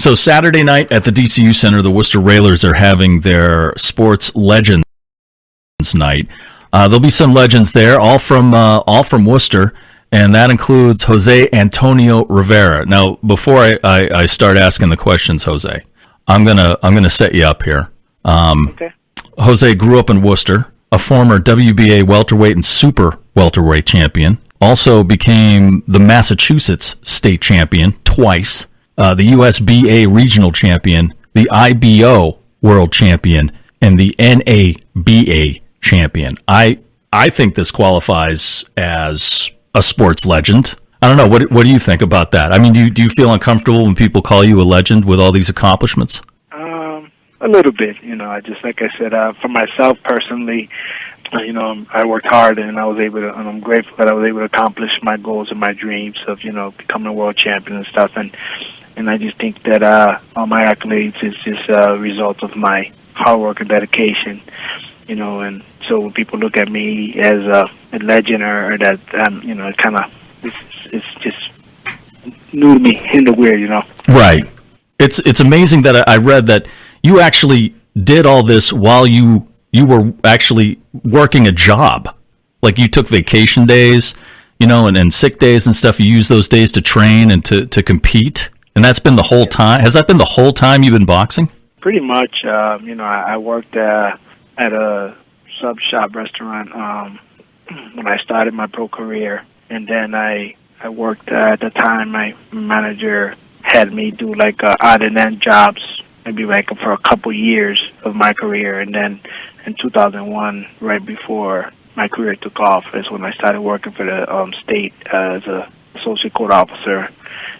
So Saturday night at the DCU Center, the Worcester Railers are having their Sports Legends night. There'll be some legends there, all from Worcester, and that includes José Antonio Rivera. Now, before I start asking the questions, Jose, I'm gonna set you up here. Okay. Jose grew up in Worcester, a former WBA welterweight and super welterweight champion. Also became the Massachusetts state champion twice, the USBA Regional Champion, the IBO World Champion, and the NABA Champion. I think this qualifies as a sports legend. I don't know. What do you think about that? I mean, do you feel uncomfortable when people call you a legend with all these accomplishments? A little bit. I just, like I said, for myself personally, I worked hard and and I'm grateful that I was able to accomplish my goals and my dreams of, becoming a world champion and stuff. And I just think that all my accolades is just a result of my hard work and dedication, and so when people look at me as a legend or that, it's just new to me in the weird, Right. It's amazing that I read that you actually did all this while you were actually working a job. Like you took vacation days, and sick days and stuff. You used those days to train and to compete. And that's been the whole time. Has that been the whole time you've been boxing? Pretty much. I worked at a sub shop restaurant when I started my pro career, and then I worked at the time. My manager had me do like odd and end jobs, maybe like for a couple years of my career, and then in 2001, right before my career took off, is when I started working for the state as a associate court officer.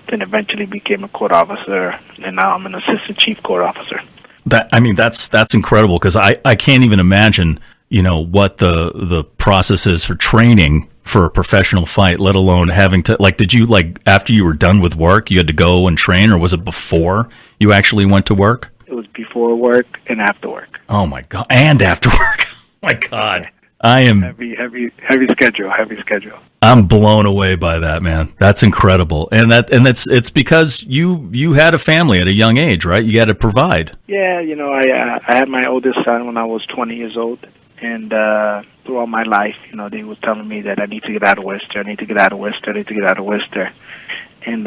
Then eventually became a court officer, and now I'm an assistant chief court officer. That's incredible, because I can't even imagine what the process is for training for a professional fight, let alone having to, did you, after you were done with work, you had to go and train, or was it before you actually went to work? It was before work and after work. Oh my God. And after work. Oh my God. I am heavy schedule. I'm blown away by that, man. That's incredible. And it's because you had a family at a young age, right? You had to provide. Yeah, I had my oldest son when I was 20 years old, and throughout my life, they were telling me that I need to get out of Worcester. And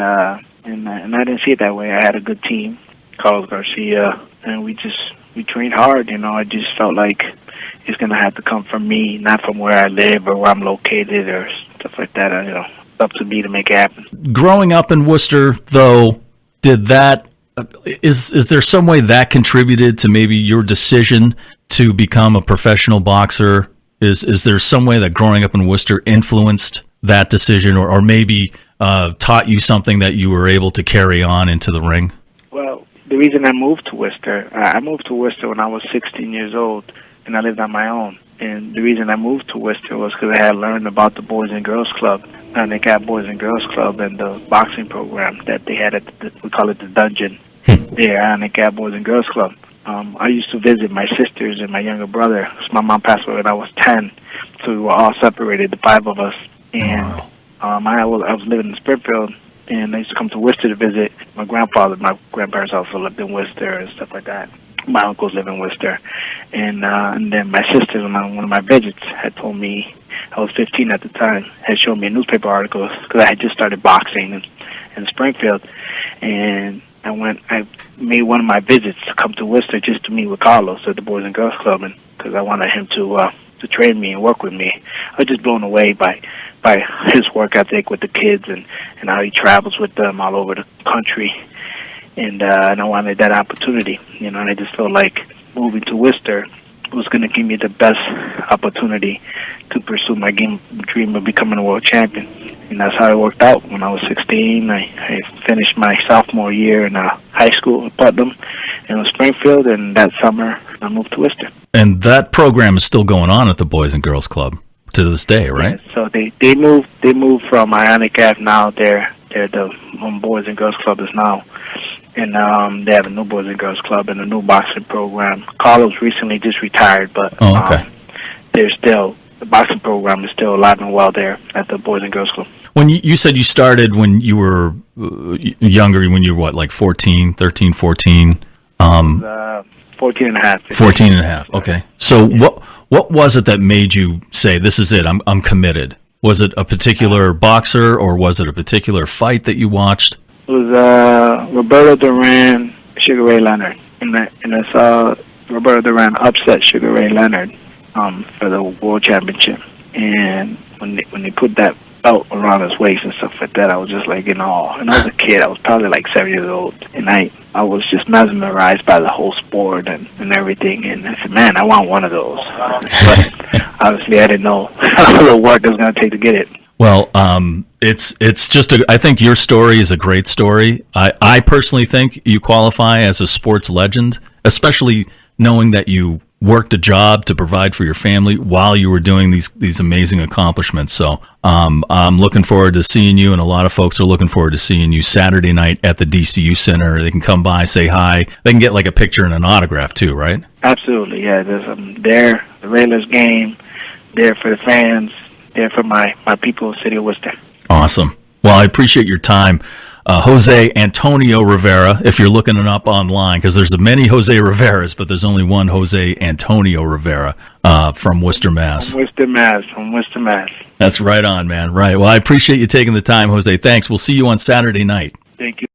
I didn't see it that way. I had a good team, Carlos Garcia, and we trained hard. I just felt like it's going to have to come from me, not from where I live or where I'm located or stuff like that. It's up to me to make it happen. Growing up in Worcester, though, is there some way that contributed to maybe your decision to become a professional boxer? Is there some way that growing up in Worcester influenced that decision, or maybe taught you something that you were able to carry on into the ring? Well, the reason I moved to Worcester, when I was 16 years old, and I lived on my own. And the reason I moved to Worcester was because I had learned about the Boys and Girls Club, and they got Boys and Girls Club and the boxing program that they had we call it the Dungeon there, and they got Boys and Girls Club. I used to visit my sisters and my younger brother. So my mom passed away when I was 10, so we were all separated, the five of us. And I was living in Springfield, and I used to come to Worcester to visit my grandfather. My grandparents also lived in Worcester and stuff like that. My uncles live in Worcester. And then my sister, on one of my visits, had told me, I was 15 at the time, had shown me a newspaper article, because I had just started boxing in Springfield. And I made one of my visits to come to Worcester just to meet with Carlos at the Boys and Girls Club, and because I wanted him to train me and work with me. I was just blown away by his work ethic with the kids and how he travels with them all over the country. And I wanted that opportunity, and I just felt like moving to Worcester was going to give me the best opportunity to pursue my dream of becoming a world champion. And that's how it worked out. When I was 16, I finished my sophomore year in high school at Putnam in Springfield, and that summer I moved to Worcester. And that program is still going on at the Boys and Girls Club to this day, right? Yeah, so they moved from Ionic Ave now. They're the Boys and Girls Club is now. And they have a new Boys and Girls Club and a new boxing program. Carlos recently just retired, but okay. The boxing program is still alive and well there at the Boys and Girls Club. When you said you started when you were younger, when you were what, like 14, 13, 14? 14 and a half. 14 and a half. Okay. So what was it that made you say, this is it, I'm committed? Was it a particular boxer, or was it a particular fight that you watched? It was Roberto Duran, Sugar Ray Leonard. And I saw Roberto Duran upset Sugar Ray Leonard for the World Championship. And when they put that belt around his waist and stuff like that, I was just like in awe. And I was a kid. I was probably like 7 years old. And I was just mesmerized by the whole sport and everything. And I said, man, I want one of those. But obviously I didn't know how the work it was going to take to get it. Well, it's just I think your story is a great story. I personally think you qualify as a sports legend, especially knowing that you worked a job to provide for your family while you were doing these amazing accomplishments. So I'm looking forward to seeing you, and a lot of folks are looking forward to seeing you Saturday night at the DCU Center. They can come by, say hi. They can get like a picture and an autograph too, right? Absolutely, yeah. There's there, the Railers game, there for the fans, there for my people in the city of Worcester. Awesome. Well, I appreciate your time. José Antonio Rivera, if you're looking it up online, because there's many Jose Riveras, but there's only one José Antonio Rivera from Worcester, Mass. From Worcester, Mass. That's right on, man. Right. Well, I appreciate you taking the time, Jose. Thanks. We'll see you on Saturday night. Thank you.